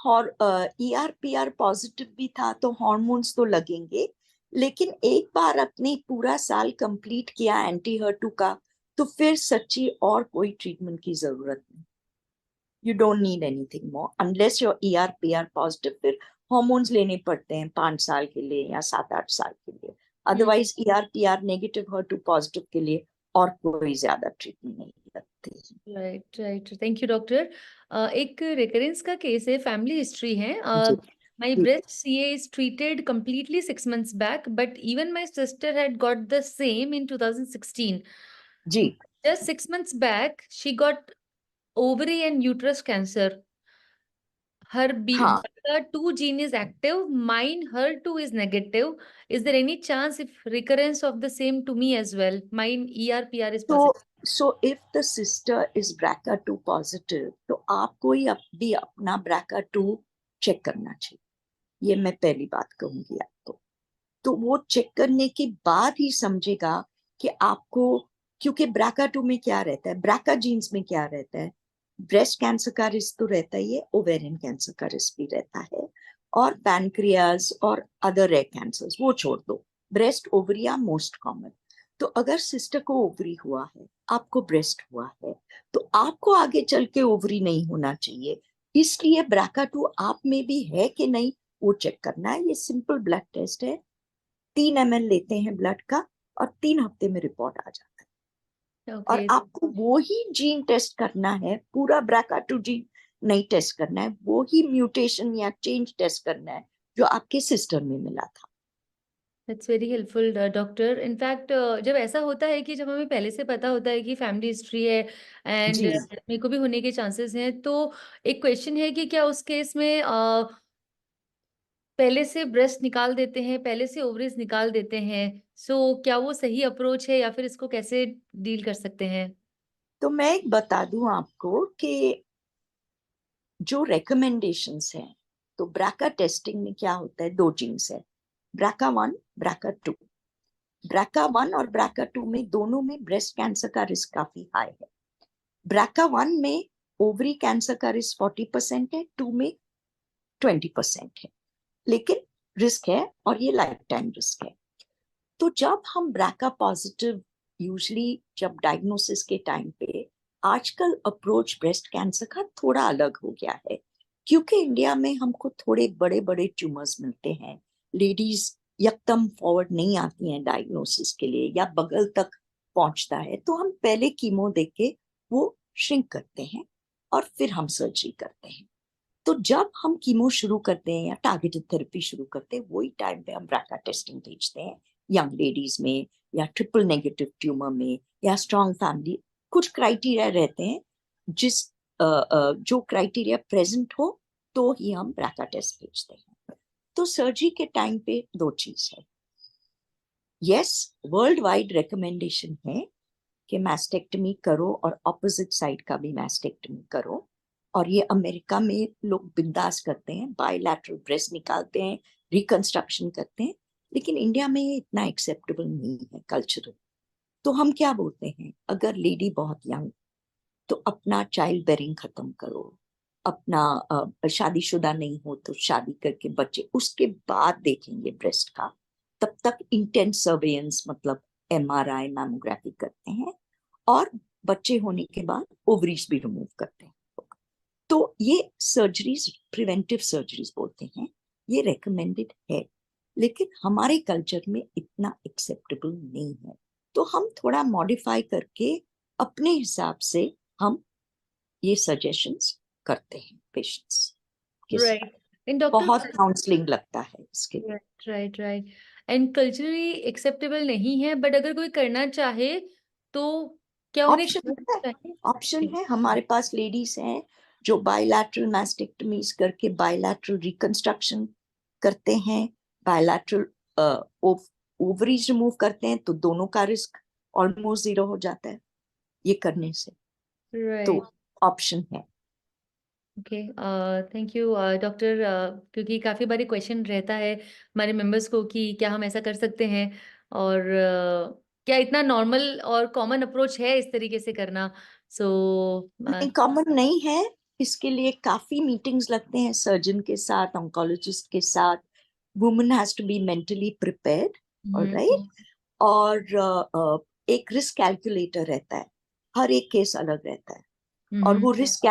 ER PR positive भी था तो हॉर्मोन्स तो लगेंगे, लेकिन एक बार अपने पूरा साल कंप्लीट किया एंटी HER2 का, तो फिर सच्ची और कोई ट्रीटमेंट की जरूरत नहीं। You don't need anything more unless your ER PR positive. फिर हॉर्मोन्स लेने पड़ते हैं 5 साल के लिए या 7-8 साल के लिए। Otherwise ER PR negative HER2 positive के लिए और कोई ज्यादा ट्रीटमेंट नहीं लगती। Right right, thank you doctor. एक रिकरेंस का केस है, फैमिली हिस्ट्री है। जी My ji breast CA is treated completely 6 months back, but even my sister had got the same in 2016. Ji. Just 6 months back, she got ovary and uterus cancer. Her हाँ, BRCA2 gene is active. Mine, HER2 is negative. Is there any chance if recurrence of the same to me as well? Mine ERPR is तो positive. So if the sister is BRCA2 positive, तो आपको ही भी अपना BRCA2 check करना चाहिए। ये मैं पहली बात कहूंगी आपको। तो वो चेक करने के बाद ही समझेगा कि आपको, क्योंकि BRCA2 में क्या रहता है, BRCA जीन्स में क्या रहता है, ब्रेस्ट कैंसर का रिस्क तो रहता ही है, ओवेरियन कैंसर का रिस्क भी रहता है, और पैनक्रियाज और अदर रेयर कैंसर्स वो छोड़ दो, ब्रेस्ट ओवरिया मोस्ट कॉमन। तो अगर सिस्टर को ओवरी हुआ है, आपको ब्रेस्ट हुआ है, तो आपको आगे चल के ओवरी नहीं होना चाहिए। इसलिए BRCA2 आप में भी है कि नहीं वो चेक करना है। ये सिंपल ब्लड टेस्ट है, 3 ml लेते हैं ब्लड का, और 3 हफ्ते में रिपोर्ट आ जाता है। और Okay. आपको वो ही जीन टेस्ट करना है, पूरा BRCA2 जीन नहीं टेस्ट करना है, वो ही म्यूटेशन या चेंज टेस्ट करना है जो आपके सिस्टर में मिला था। That's very helpful doctor. In fact जब ऐसा होता है कि जब हमें पहले से पता होता है कि फैमिली हिस्ट्री है एंड जी। मेरे को भी होने के चांसेस हैं, तो एक क्वेश्चन है कि क्या उस केस में पहले से ब्रेस्ट निकाल देते हैं, पहले से ओवरीज निकाल देते हैं, सो क्या वो सही अप्रोच है, या फिर इसको कैसे डील कर सकते हैं? तो मैं एक बता दूं आपको कि जो रिकमेंडेशंस हैं, तो BRCA टेस्टिंग में क्या होता है, 2 जीन्स है, BRCA1, BRCA2। BRCA1 और BRCA2 में दोनों में ब्रेस्ट कैंसर का रिस्क काफी हाई है। BRCA1 में ओवरी कैंसर का रिस्क 40% है, 2 में 20% है, लेकिन रिस्क है और ये लाइफ टाइम रिस्क है। तो जब हम BRCA पॉजिटिव, यूजली जब डायग्नोसिस के टाइम पे, आजकल अप्रोच ब्रेस्ट कैंसर का थोड़ा अलग हो गया है, क्योंकि इंडिया में हमको थोड़े बड़े बड़े ट्यूमर्स मिलते हैं, लेडीज एकदम फॉरवर्ड नहीं आती हैं डायग्नोसिस के लिए, या बगल तक पहुंचता है, तो हम पहले कीमो देके वो श्रिंक करते हैं और फिर हम सर्जरी करते हैं। तो जब हम कीमो शुरू करते हैं या टारगेटेड थेरेपी शुरू करते हैं, वही टाइम पे हम BRCA टेस्टिंग भेजते हैं यंग लेडीज में, या ट्रिपल नेगेटिव ट्यूमर में, या स्ट्रॉन्ग फैमिली। कुछ क्राइटेरिया रहते हैं, जिस जो क्राइटेरिया प्रेजेंट हो तो ही हम BRCA टेस्ट भेजते हैं। तो सर्जरी के टाइम पे 2 चीज है। यस, वर्ल्ड वाइड रिकमेंडेशन है कि मैस्टेक्टमी करो, और ऑपोजिट साइड का भी मैस्टेक्टमी करो, और ये अमेरिका में लोग बिंदास करते हैं, बायलैटरल ब्रेस्ट निकालते हैं, रिकंस्ट्रक्शन करते हैं। लेकिन इंडिया में ये इतना एक्सेप्टेबल नहीं है कल्चरल। तो हम क्या बोलते हैं, अगर लेडी बहुत यंग, तो अपना चाइल्ड बेरिंग खत्म करो, अपना शादीशुदा नहीं हो तो शादी करके बच्चे उसके बाद देखेंगे ब्रेस्ट का। तब तक इंटेंस सर्वेलेंस, मतलब MRI मैमोग्राफी करते हैं, और बच्चे होने के बाद ओवरीज भी रिमूव करते हैं। तो ये सर्जरीज प्रिवेंटिव सर्जरीज बोलते हैं, ये रेकमेंडेड है, लेकिन हमारे कल्चर में इतना एक्सेप्टेबल नहीं है। तो हम थोड़ा मॉडिफाई करके अपने हिसाब से हम ये सजेशंस करते हैं पेशेंट्स के साथ। राइट। एंड डॉक्टर, बहुत काउंसलिंग लगता है इसके लिए। Right right right, and culturally acceptable नहीं है, बट अगर कोई करना चाहे तो क्या उन्हें ऑप्शन है हमारे पास। लेडीज हैं जो बायलैटरल मैस्टेक्टमीज करके बायलैटरल रिकंस्ट्रक्शन करते हैं, बायलैटरल ओवरीज रिमूव करते हैं, तो दोनों का रिस्क ऑलमोस्ट जीरो हो जाता है ये करने से। तो राइट? ऑप्शन है। Okay, thank you doctor. क्योंकि काफ़ी बारी क्वेश्चन रहता है हमारे मेंबर्स को कि क्या हम ऐसा कर सकते हैं, और क्या इतना नॉर्मल और कॉमन अप्रोच है इस तरीके से करना? सो नहीं, कॉमन नहीं है। इसके लिए काफी मीटिंग्स लगते हैं सर्जन के साथ, ऑन्कोलॉजिस्ट के साथ। Woman has to be mentally prepared, alright. और एक रिस्क कैलकुलेटर रहता है, हर एक केस अलग रहता है। और वो रिस्क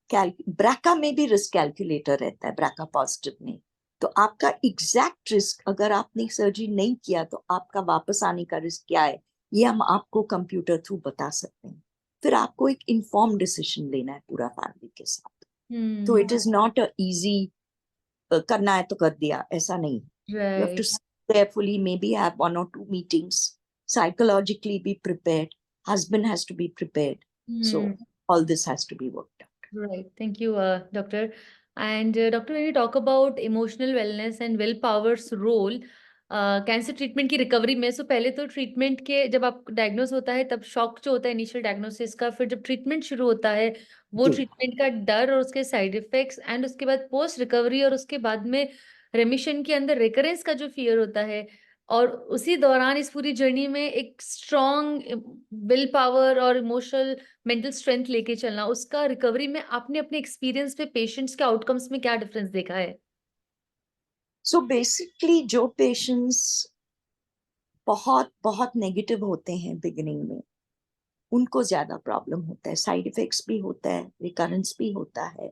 ब्राका में भी रिस्क कैलकुलेटर रहता है, ब्राका पॉजिटिव में। तो आपका एग्जैक्ट रिस्क, अगर आपने सर्जरी नहीं किया तो आपका वापस आने का रिस्क क्या है, ये हम आपको कंप्यूटर थ्रू बता सकते हैं। फिर आपको एक इन्फॉर्म डिसीजन लेना है पूरा फैमिली के साथ। तो it is not a easy, करना है तो कर दिया, ऐसा नहीं। You have to right. Carefully, maybe have 1 or 2 meetings, psychologically be prepared, husband has to be prepared, so all this has to be worked out. Right. Thank you, doctor. And doctor, when you talk about emotional wellness and willpower's role, cancer treatment की recovery में, सो पहले तो treatment के जब आप diagnose होता है तब शॉक जो होता है इनिशियल डायग्नोसिस का, फिर जब ट्रीटमेंट शुरू होता है वो जी। ट्रीटमेंट का डर और उसके साइड इफेक्ट्स, एंड उसके बाद पोस्ट रिकवरी और उसके बाद में रेमिशन के अंदर रिकरेंस का जो फियर होता है, और उसी दौरान इस पूरी जर्नी में एक स्ट्रॉन्ग विल पावर और इमोशनल मेंटल स्ट्रेंथ लेके चलना, उसका रिकवरी में आपने अपने एक्सपीरियंस पे पेशेंट्स के आउटकम्स में क्या डिफरेंस देखा है? सो बेसिकली जो पेशेंट्स बहुत बहुत नेगेटिव होते हैं बिगिनिंग में, उनको ज्यादा प्रॉब्लम होता है, साइड इफेक्ट्स भी होता है, रिकरेंस भी होता है।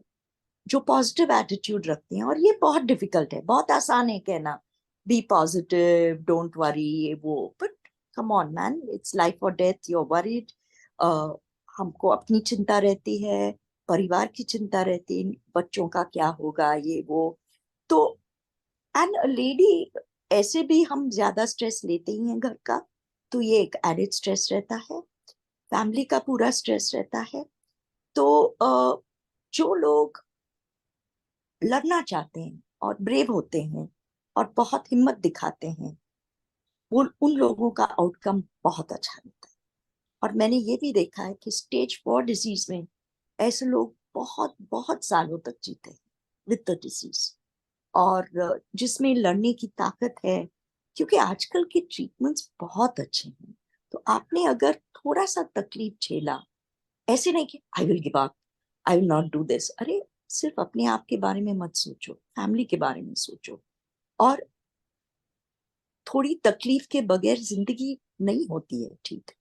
जो पॉजिटिव एटीट्यूड रखते हैं, और ये बहुत डिफिकल्ट है, बहुत आसान है कहना बी पॉजिटिव, डोंट वरी, वो, but come on man, it's life और डेथ, यू आर वरीड। हमको अपनी चिंता रहती है, परिवार की चिंता रहती है, बच्चों का क्या होगा, ये वो। तो एंड लेडी, ऐसे भी हम ज्यादा स्ट्रेस लेते ही हैं घर का, तो ये एक एडिड स्ट्रेस रहता है, फैमिली का पूरा स्ट्रेस रहता है। तो जो लोग लड़ना चाहते हैं और ब्रेव होते हैं और बहुत हिम्मत दिखाते हैं, वो उन लोगों का आउटकम बहुत अच्छा होता है। और मैंने ये भी देखा है कि स्टेज 4 डिजीज में ऐसे लोग बहुत बहुत सालों तक जीते हैं विद द डिजीज। और जिसमें लड़ने की ताकत है, क्योंकि आजकल के ट्रीटमेंट्स बहुत अच्छे हैं। तो आपने अगर थोड़ा सा तकलीफ झेला, ऐसे नहीं कि I will give up, I will not do this. अरे, सिर्फ अपने आप के बारे में मत सोचो, फैमिली के बारे में सोचो। और थोड़ी तकलीफ के बगैर जिंदगी नहीं होती है, ठीक।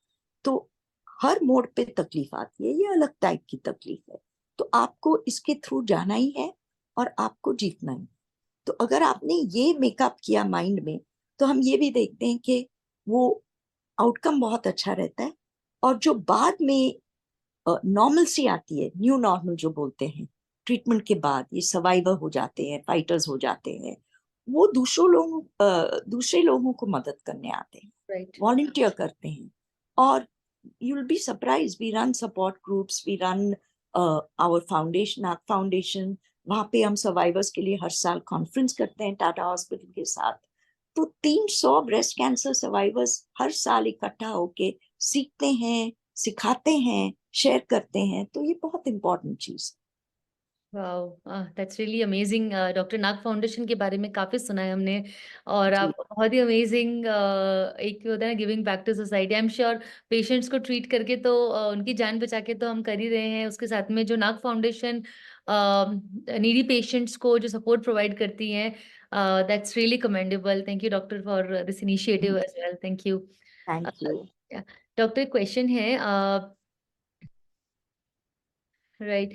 तो हर मोड़ पे तकलीफ आती है, ये अलग टाइप की तकलीफ है। तो आपको इसके थ्रू जाना ही है और आपको जीतना ही। तो अगर आपने ये मेकअप किया माइंड में, तो हम ये भी देखते हैं कि वो आउटकम बहुत अच्छा रहता है। और जो बाद में नॉर्मल सी आती है, न्यू नॉर्मल जो बोलते हैं, ट्रीटमेंट के बाद ये सर्वाइवर हो जाते हैं, फाइटर्स हो जाते हैं, वो दूसरे लोगों को मदद करने आते हैं, राइट। वॉलंटियर करते हैं। और you will be surprise, we run support groups, we run our foundation, आग फाउंडेशन। वहां पे हम सर्वाइवर्स के लिए हर साल कॉन्फ्रेंस करते हैं टाटा हॉस्पिटल के साथ। तो 300 ब्रेस्ट कैंसर सर्वाइवर्स हर साल इकट्ठा होके सीखते हैं, सिखाते हैं, शेयर करते हैं। तो ये बहुत इंपॉर्टेंट चीज है। Wow, that's really amazing. Doctor Nag foundation के बारे में काफी सुना है हमने, और जी। आप बहुत ही अमेजिंग, एक होता है ना giving back to society. I am sure patients को ट्रीट करके तो उनकी जान बचा के तो हम कर ही रहे हैं, उसके साथ में जो नाग फाउंडेशन नीडी पेशेंट्स को जो सपोर्ट प्रोवाइड करती है, that's really commendable. Thank you doctor for this initiative as well. Thank you. Thank you. Doctor, question है, right,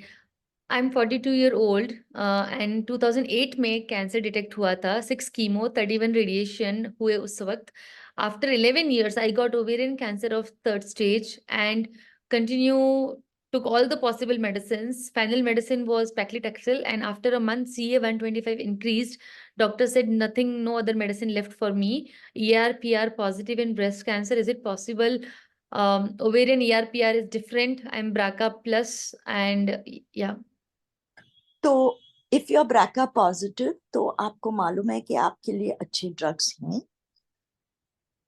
I am 42 year old, and 2008 में कैंसर डिटेक्ट हुआ था, 6 कीमो 31 रेडिएशन हुए उस वक्त। After 11 years I got ovarian cancer of 3rd stage and continue took all the possible medicines. Final medicine was paclitaxel, and after a month CA 125 increased. Doctor said nothing, no other medicine left for me. ER PR positive in breast cancer, is it possible ovarian ERPR is different. I'm BRCA plus, and yeah. तो if you are BRCA positive तो आपको मालूम है कि आपके लिए अच्छे drugs हैं।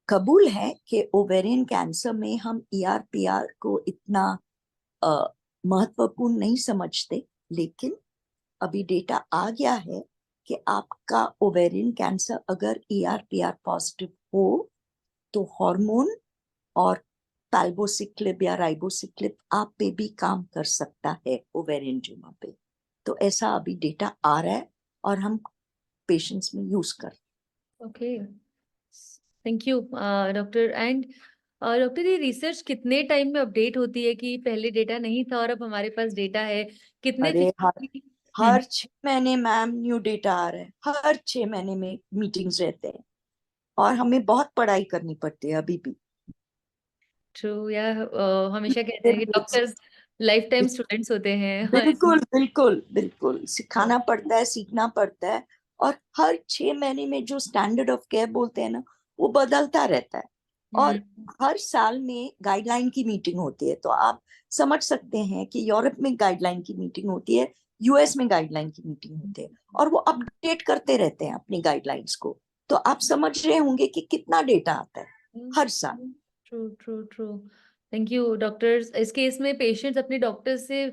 कबूल है कि ओवेरियन कैंसर में हम ईआरपीआर को इतना महत्वपूर्ण नहीं समझते, लेकिन अभी डेटा आ गया है कि आपका ओवेरियन कैंसर अगर ईआरपीआर पॉजिटिव हो तो हार्मोन और पैल्बोसिक्लिब या राइबोसिक्लिब आप पे भी काम कर सकता है ओवेरियन ट्यूमर पे। तो ऐसा अभी डेटा आ रहा है और हम पेशेंट्स में यूज कर। Okay, thank you doctor. And doctor, ये रिसर्च कितने टाइम में अपडेट होती है कि पहले डेटा नहीं था और अब हमारे पास डेटा है? कितने अरे हम्म, हर 6 महीने मैम न्यू डेटा आ रहा है, हर 6 महीने में मीटिंग्स रहते हैं और हमें बहुत पढ़ाई करनी पड़ती है अभी भी। ट्रू या हमेशा कहते हैं कि Yes. Doctors life time students होते हैं। बिल्कुल बिल्कुल बिल्कुल सिखाना पड़ता है, सीखना पड़ता है। और हर 6 महीने में जो स्टैंडर्ड ऑफ केयर बोलते हैं ना, वो बदलता रहता है। और हम्म, हर साल में गाइडलाइन की मीटिंग होती है, तो आप समझ सकते हैं कि यूरोप में गाइडलाइन की मीटिंग होती है, यूएस में गाइडलाइन की मीटिंग होती है, और वो अपडेट करते रहते हैं अपनी गाइडलाइंस को। तो आप समझ रहे होंगे कि कितना डेटा आता है हर साल। True true true. Thank you doctors. इस केस में पेशेंट्स अपने डॉक्टर से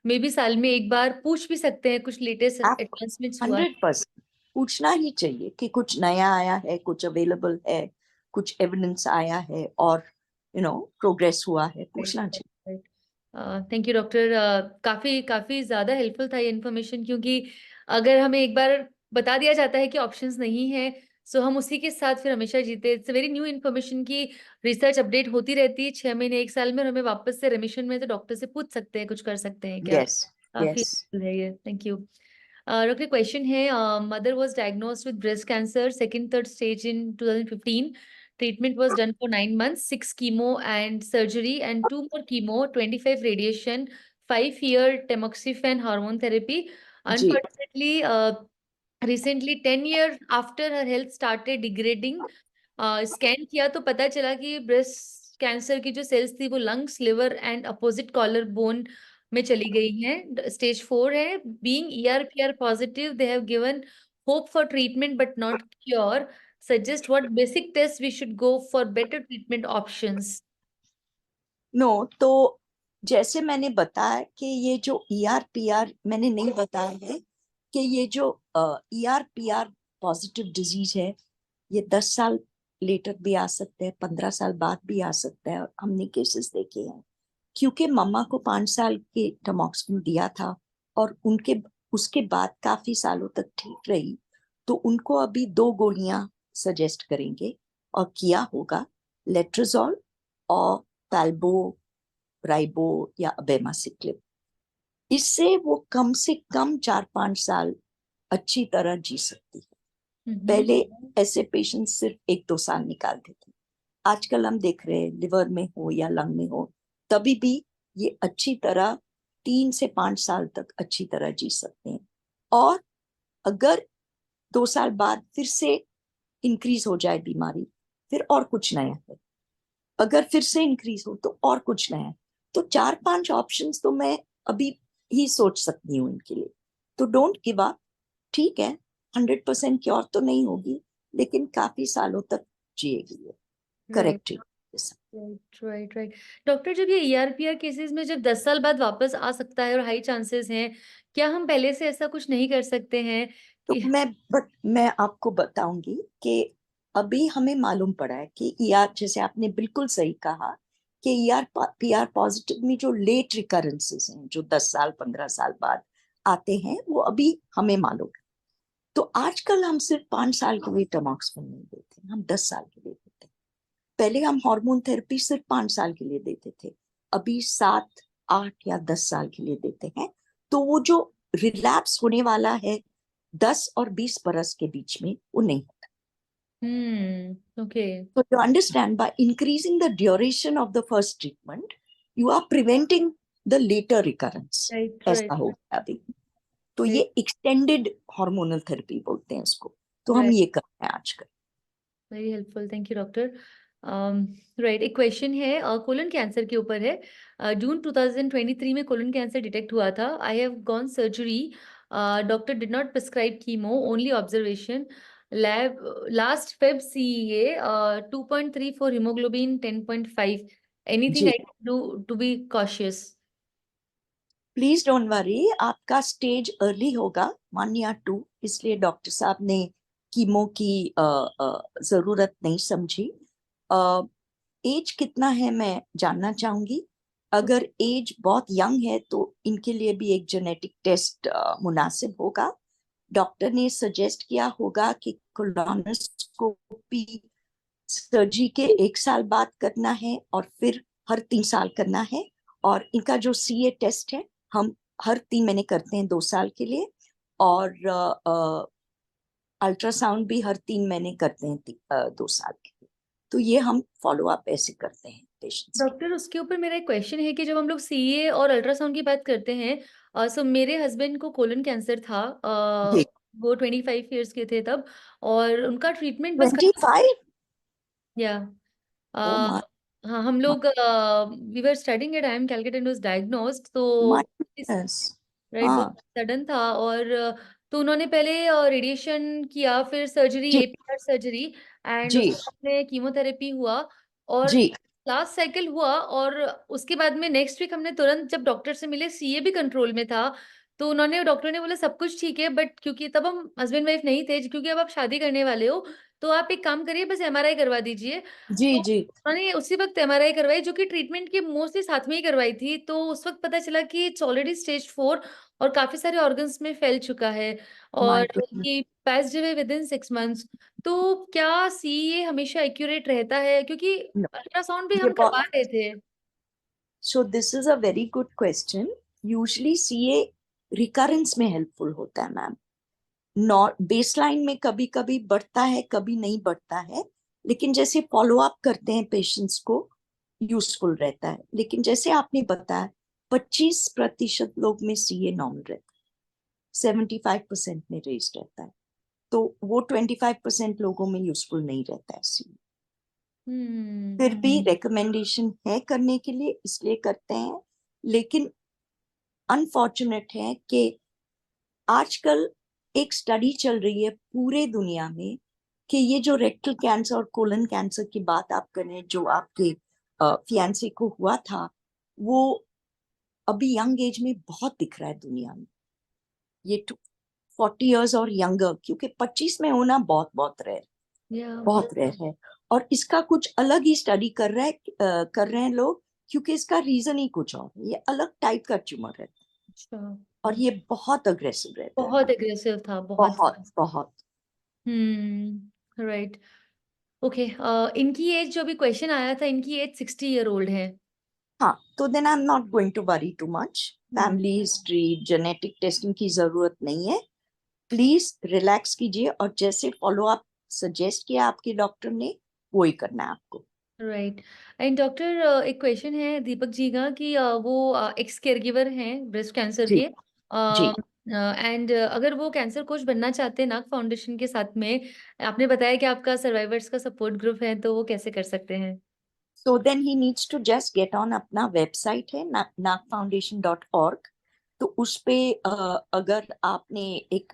मे बी साल में एक बार पूछ भी सकते हैं कुछ लेटेस्ट आप एडवांसमेंट्स हुआ 100% पूछना ही चाहिए कि कुछ नया आया है, कुछ अवेलेबल है, कुछ एविडेंस आया है और प्रोग्रेस हुआ है, पूछना चाहिए। है। Thank you doctor. काफी काफी ज्यादा हेल्पफुल था ये इन्फॉर्मेशन, क्योंकि अगर हमें एक बार बता दिया जाता है कि ऑप्शंस नहीं है, सो हम उसी के साथ फिर हमेशा जीते। इट्स वेरी न्यू इन्फॉर्मेशन की रिसर्च अपडेट होती रहती है 6 महीने, एक साल में, और हमें वापस से रेमिशन में तो डॉक्टर से पूछ सकते हैं कुछ कर सकते हैं क्या। यस काफी यस। helpful है ये। Thank you doctor. क्वेश्चन है, mother was diagnosed with breast cancer second third stage in 2015. Treatment was done for 9 months, 6 chemo and surgery, and 2 more chemo, 25 radiation, 5 year tamoxifen hormone therapy. Ji. Unfortunately, recently 10 years after her health started degrading, scan किया तो पता चला कि breast cancer की जो cells थी वो lungs, liver and opposite collar bone में चली गई हैं। स्टेज 4 है। Being ER PR positive, they have given hope for treatment but not cure. Suggest what basic test we should go for better treatment options. No, तो जैसे मैंने बताया कि ये जो ईआरपीआर मैंने नहीं बताया है कि ये जो ईआरपीआर पॉजिटिव डिजीज है, ये 10 साल लेटर भी आ सकते हैं, 15 साल बाद भी आ सकता है। हमने केसेस देखे हैं, क्योंकि मम्मा को 5 साल के टमॉक्सिन दिया था और उनके उसके बाद काफी सालों तक ठीक रही, तो उनको अभी 2 गोलियां सजेस्ट करेंगे और किया होगा, लेट्रोजोल और पैल्बो राइबो या अबेमासिक्लिब। इससे वो कम से कम 4-5 साल अच्छी तरह जी सकती है। पहले ऐसे पेशेंट सिर्फ 1-2 साल निकालते थे, आजकल हम देख रहे हैं लिवर में हो या लंग में हो, तभी भी ये अच्छी तरह 3 से 5 साल तक अच्छी तरह जी सकते हैं। और अगर 2 साल बाद फिर से इंक्रीज हो जाए बीमारी, फिर और कुछ नया है, अगर फिर से इंक्रीज हो तो और कुछ नया है। तो 4-5 ऑप्शंस तो मैं अभी ही सोच सकती हूँ इनके लिए। तो डोंट गिव अप। ठीक है, 100% क्योर तो नहीं होगी, लेकिन काफी सालों तक जिएगी ये right correctly. Right right right. Doctor, जब ये ईआरपीआर केसेस में जब 10 साल बाद वापस आ सकता है और हाई चांसेस हैं, क्या हम पहले से ऐसा कुछ नहीं कर सकते हैं तो कि मैं आपको बताऊंगी कि अभी हमें मालूम पड़ा है कि ईआर, जैसे आपने बिल्कुल सही कहा, कि ईआर पीआर पॉजिटिव में जो लेट रिकरेंसेस हैं, जो 10 साल 15 साल बाद आते हैं, वो अभी हमें मालूम है। तो आजकल हम सिर्फ 5 साल के लिए टमॉक्सिफेन नहीं देते, हम 10 साल के लिए देते हैं। पहले हम हार्मोन थेरेपी सिर्फ 5 साल के लिए देते थे, अभी 7, 8 या 10 साल के लिए देते हैं। तो वो जो रिलैप्स होने वाला है 10 और 20 बरस के बीच में, वो नहीं होता। Okay. So you understand, by increasing the duration of the first treatment, you are preventing the later recurrence. Right ऐसा हो राइट गया अभी। तो ये एक्सटेंडेड हार्मोनल थेरेपी बोलते हैं इसको। तो हम राइट। ये करते हैं आजकल। Very helpful, thank you doctor. Right, एक क्वेश्चन है कोलन कैंसर के ऊपर है। जून 2023 में कोलन कैंसर डिटेक्ट हुआ था। I have gone surgery, doctor did not prescribe chemo, only observation. Lab last Feb CEA 2.34, haemoglobin 10.5। Anything ji, I can do to be cautious? Please don't worry, आपका stage early होगा 1 या 2, इसलिए doctor साहब ने chemo की जरूरत नहीं समझी। एज कितना है मैं जानना चाहूंगी। अगर एज बहुत यंग है तो इनके लिए भी एक जेनेटिक टेस्ट मुनासिब होगा। डॉक्टर ने सजेस्ट किया होगा कि कोलोनोस्कोपी सर्जरी के 1 साल बाद करना है और फिर हर 3 साल करना है। और इनका जो CA टेस्ट है हम हर 3 महीने करते हैं 2 साल के लिए। और अल्ट्रासाउंड भी हर 3 महीने करते हैं 2 साल के लिए। तो ये हम फॉलो अप ऐसे करते हैं पेशेंट्स के। डॉक्टर, उसके ऊपर मेरा एक क्वेश्चन है कि जब हम लोग CA और अल्ट्रासाउंड की बात करते हैं, सो मेरे हस्बैंड को कोलन कैंसर था। जी। वो 25 ईयर्स के थे तब, और उनका ट्रीटमेंट बस 25। या ओ हाँ, हम लोग we were studying at IIM Calcutta and was diagnosed, तो माय गॉडनेस। राइट, बहुत हाँ। सडन था। और तो उन्होंने पहले रेडिएशन किया, फिर सर्जरी, जी। APR सर्जरी, एंड जी। उसके बाद में कीमोथेरेपी हुआ, और जी। लास्ट साइकिल हुआ। और उसके बाद में नेक्स्ट वीक हमने तुरंत जब डॉक्टर से मिले, CA भी कंट्रोल में था, तो उन्होंने डॉक्टर ने बोला सब कुछ ठीक है, बट क्योंकि तब हम हस्बैंड वाइफ नहीं थे, क्योंकि अब आप शादी करने वाले हो, तो आप एक काम करिए, बस MRI करवा दीजिए। जी। तो जी। उन्होंने उसी वक्त MRI करवाई, जो कि ट्रीटमेंट के मोस्टली साथ में ही करवाई थी। तो उस वक्त पता चला कि इट्स ऑलरेडी स्टेज 4 और काफी सारे ऑर्गन्स में फैल चुका है, माय और गॉडनेस। कि passed away within 6 months। तो क्या CA हमेशा एक्यूरेट रहता है, क्योंकि अल्ट्रासाउंड भी ये हम करवा बहुत, रहे थे? So this is a very good question. Usually CA recurrence में हेल्पफुल होता है मैम। नॉट बेसलाइन में कभी कभी बढ़ता है, कभी नहीं बढ़ता है, लेकिन जैसे फॉलो अप करते हैं पेशेंट्स को यूजफुल रहता है। लेकिन जैसे आपने बताया 25% लोग में CA नॉर्मल रहता है, 75% में रेज रहता है। तो वो 25% लोगों में यूजफुल नहीं रहता है CA। हम्म। फिर भी रिकमेंडेशन है करने के लिए, इसलिए करते हैं। लेकिन अनफॉर्चुनेट है कि आजकल एक स्टडी चल रही है पूरे दुनिया में कि ये जो रेक्टल कैंसर और कोलन कैंसर की बात आप करें, जो आपके फियांसे को हुआ था, वो अभी यंग एज में बहुत दिख रहा है दुनिया में। ये 40 इयर्स और यंगर, क्योंकि 25 में होना बहुत बहुत रेयर, या बहुत रेयर है। और इसका कुछ अलग ही स्टडी कर रहे हैं लोग, क्योंकि इसका रीजन ही कुछ और है। ये अलग टाइप का ट्यूमर है अच्छा, और ये बहुत अग्रेसिव रहता है बहुत मैम। एग्रेसिव था, बहुत। बहुत बहुत। राइट। ओके, इनकी एज, जो भी क्वेश्चन आया था, इनकी एज 60 year old है। हाँ, तो then I am not going to worry too much. Hmm. Family history, genetic testing की जरूरत नहीं है। प्लीज रिलैक्स कीजिए और जैसे फॉलो अप सजेस्ट किया आपके डॉक्टर ने, वही करना है आपको। राइट। एंड डॉक्टर, एक क्वेश्चन है दीपक जी का कि वो एक्स केयर गिवर हैं ब्रेस्ट कैंसर जी। के, जी। एंड अगर वो कैंसर कोच बनना चाहते हैं नाग फाउंडेशन के साथ में, आपने बताया कि आपका सर्वाइवर्स का सपोर्ट ग्रुप है, तो वो कैसे कर सकते हैं? So then he needs to just get on, अपना वेबसाइट है nagfoundation.org। तो उस पे अगर आपने एक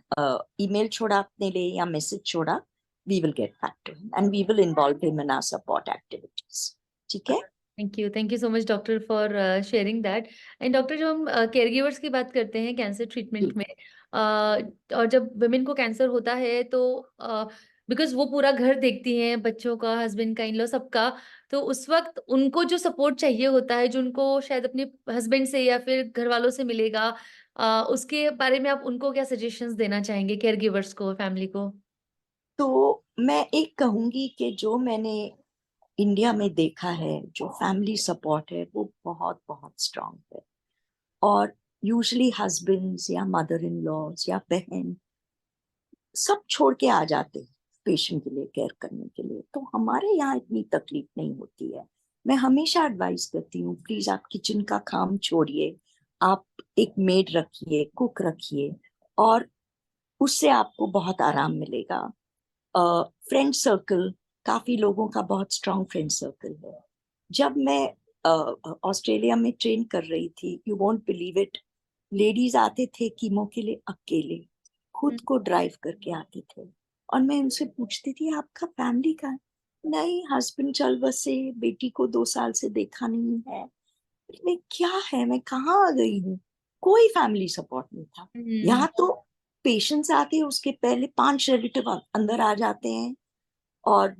ईमेल छोड़ा अपने लिए या मैसेज छोड़ा, we will get back to him and we will involve him in our support activities. ठीक है। Thank you so much doctor for sharing that. And doctor, जब हम केयर गिवर्स की बात करते हैं कैंसर ट्रीटमेंट जी। में, और जब वुमेन को कैंसर होता है, तो बिकॉज वो पूरा घर देखती हैं, बच्चों का, हस्बैंड का, इन लॉ सबका, तो उस वक्त उनको जो सपोर्ट चाहिए होता है, जो उनको शायद अपने हस्बैंड से या फिर घर वालों से मिलेगा, उसके बारे में आप उनको क्या सजेशंस देना चाहेंगे, केयर गिवर्स को, फैमिली को? तो मैं एक कहूंगी कि जो मैंने इंडिया में देखा है, जो फैमिली सपोर्ट है वो बहुत बहुत स्ट्रांग है। और यूजली हस्बैंड्स या मदर इन लॉज या बहन सब छोड़ के आ जाते हैं पेशेंट के लिए केयर करने के लिए। तो हमारे यहाँ इतनी तकलीफ नहीं होती है। मैं हमेशा एडवाइस करती हूँ, प्लीज आप किचन का काम छोड़िए, आप एक मेड रखिए, कुक रखिए, और उससे आपको बहुत आराम मिलेगा। फ्रेंड सर्कल काफी लोगों का बहुत स्ट्रांग फ्रेंड सर्कल है। जब मैं ऑस्ट्रेलिया में ट्रेन कर रही थी, you won't believe it, ladies आते थे कीमो के लिए अकेले, खुद को ड्राइव करके आते थे। और मैं उनसे पूछती थी आपका फैमिली का है? नहीं, हस्बैंड चल बसे, बेटी को 2 साल से देखा नहीं है। मैं क्या है, मैं कहाँ आ गई हूँ? कोई फैमिली सपोर्ट नहीं था। यहाँ तो पेशेंट्स आते हैं, उसके पहले 5 रिलेटिव अंदर आ जाते हैं, और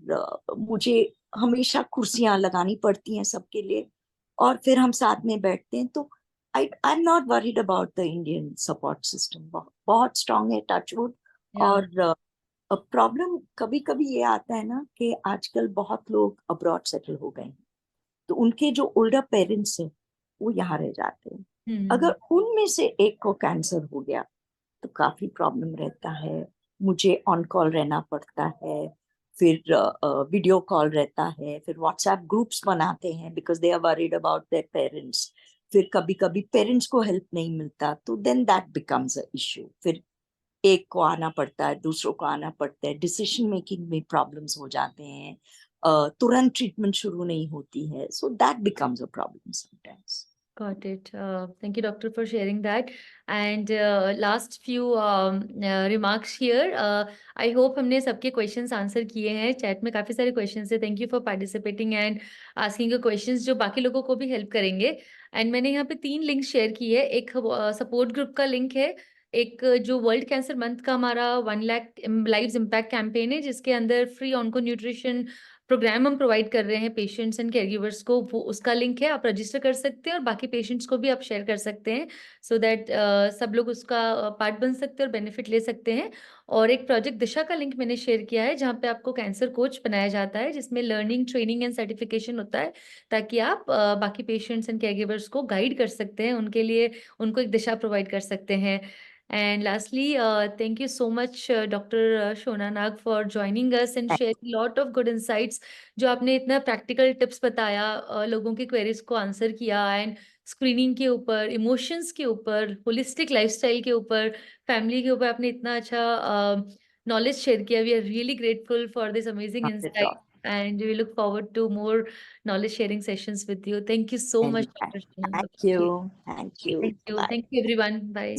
मुझे हमेशा कुर्सियां लगानी पड़ती हैं सबके लिए, और फिर हम साथ में बैठते हैं। तो आई am not worried about the Indian support system, बहुत स्ट्रांग है, टचवुड। या और प्रॉब्लम कभी कभी ये आता है ना कि आजकल बहुत लोग अब्रॉड सेटल हो गए हैं, तो उनके जो ओल्डर पेरेंट्स हैं वो यहाँ रह जाते हैं। अगर उनमें से एक को कैंसर हो गया तो काफी प्रॉब्लम रहता है। मुझे ऑन कॉल रहना पड़ता है, फिर वीडियो कॉल रहता है, फिर व्हाट्सएप ग्रुप्स बनाते हैं because they are worried about their parents. फिर कभी कभी पेरेंट्स को हेल्प नहीं मिलता, तो then that becomes a issue. फिर एक को आना पड़ता है, दूसरों को आना पड़ता है, डिसीजन मेकिंग में प्रॉब्लम्स हो जाते हैं, तुरंत ट्रीटमेंट शुरू नहीं होती है, so that becomes a problem sometimes. Got it. Thank you, doctor, for sharing that. And last few remarks here. I hope हमने सबके questions answer किए हैं. Chat में काफी सारे questions हैं. Thank you for participating and asking your questions जो बाकी लोगों को भी help करेंगे. And मैंने यहाँ पे 3 links share किए हैं. एक support group का link है. एक जो वर्ल्ड कैंसर मंथ का हमारा 1 लाख लाइव्स इम्पैक्ट कैंपेन है, जिसके अंदर फ्री ऑन्को न्यूट्रिशन प्रोग्राम हम प्रोवाइड कर रहे हैं पेशेंट्स एंड केयरगिवर्स को, वो उसका लिंक है, आप रजिस्टर कर सकते हैं और बाकी पेशेंट्स को भी आप शेयर कर सकते हैं, सो दैट सब लोग उसका पार्ट बन सकते हैं और बेनिफिट ले सकते हैं। और एक प्रोजेक्ट दिशा का लिंक मैंने शेयर किया है, जहाँ पे आपको कैंसर कोच बनाया जाता है, जिसमें लर्निंग, ट्रेनिंग एंड सर्टिफिकेशन होता है, ताकि आप बाकी पेशेंट्स एंड केयरगिवर्स को गाइड कर सकते हैं, उनके लिए उनको एक दिशा प्रोवाइड कर सकते हैं। And lastly, thank you so much, Dr. Shona Nag, for joining us and sharing a lot of good insights. जो आपने इतना प्रैक्टिकल टिप्स बताया, लोगों की क्वेरीज को आंसर किया, एंड स्क्रीनिंग के ऊपर, इमोशंस के ऊपर, होलिस्टिक लाइफस्टाइल के ऊपर, फैमिली के ऊपर आपने इतना अच्छा नॉलेज शेयर किया. We are really grateful for this amazing insight and we look forward to more knowledge sharing sessions with you. Thank you so much, Dr. Shona. Thank you. Thank you. Thank you. Bye. Thank you, everyone. Bye.